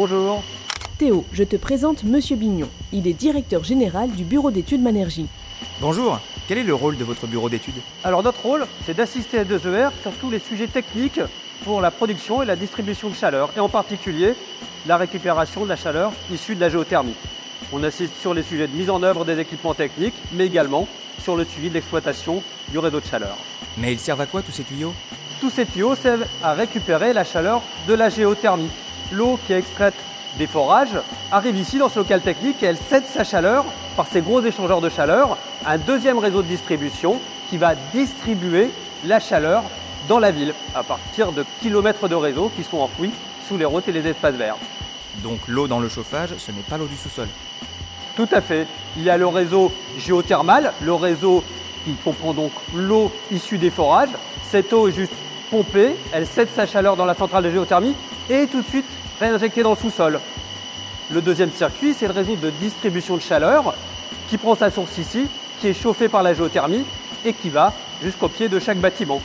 Bonjour. Théo, je te présente Monsieur Bignon. Il est directeur général du bureau d'études Manergie. Bonjour, quel est le rôle de votre bureau d'études? Alors notre rôle, c'est d'assister à 2ER sur tous les sujets techniques pour la production et la distribution de chaleur, et en particulier la récupération de la chaleur issue de la géothermie. On assiste sur les sujets de mise en œuvre des équipements techniques, mais également sur le suivi de l'exploitation du réseau de chaleur. Mais ils servent à quoi tous ces tuyaux? Tous ces tuyaux servent à récupérer la chaleur de la géothermie. L'eau qui est extraite des forages arrive ici dans ce local technique et elle cède sa chaleur par ces gros échangeurs de chaleur à un deuxième réseau de distribution qui va distribuer la chaleur dans la ville à partir de kilomètres de réseaux qui sont enfouis sous les routes et les espaces verts. Donc l'eau dans le chauffage, ce n'est pas l'eau du sous-sol? Tout à fait. Il y a le réseau géothermal, le réseau qui comprend donc l'eau issue des forages. Cette eau est juste pompée, elle cède sa chaleur dans la centrale de géothermie et tout de suite réinjectée dans le sous-sol. Le deuxième circuit, c'est le réseau de distribution de chaleur qui prend sa source ici, qui est chauffé par la géothermie et qui va jusqu'au pied de chaque bâtiment.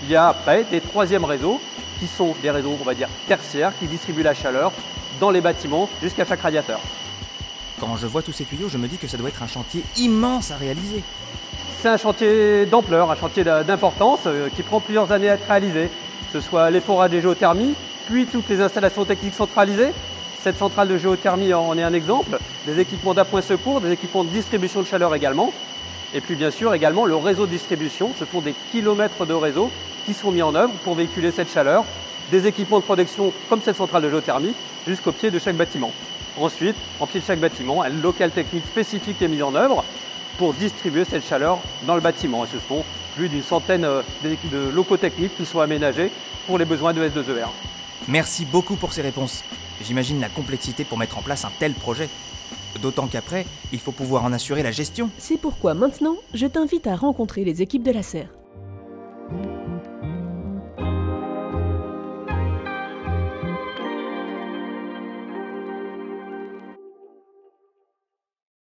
Il y a après des troisièmes réseaux qui sont des réseaux, on va dire, tertiaires qui distribuent la chaleur dans les bâtiments jusqu'à chaque radiateur. Quand je vois tous ces tuyaux, je me dis que ça doit être un chantier immense à réaliser. C'est un chantier d'ampleur, un chantier d'importance qui prend plusieurs années à être réalisé. Que ce soit les forages et géothermie, puis toutes les installations techniques centralisées. Cette centrale de géothermie en est un exemple. Des équipements d'appoint secours, des équipements de distribution de chaleur également. Et puis bien sûr également le réseau de distribution. Ce sont des kilomètres de réseaux qui sont mis en œuvre pour véhiculer cette chaleur. Des équipements de protection comme cette centrale de géothermie jusqu'au pied de chaque bâtiment. Ensuite, en pied de chaque bâtiment, un local technique spécifique est mis en œuvre pour distribuer cette chaleur dans le bâtiment. Et ce sont plus d'une centaine de locaux techniques qui sont aménagés pour les besoins de S2ER. Merci beaucoup pour ces réponses. J'imagine la complexité pour mettre en place un tel projet. D'autant qu'après, il faut pouvoir en assurer la gestion. C'est pourquoi maintenant, je t'invite à rencontrer les équipes de la serre.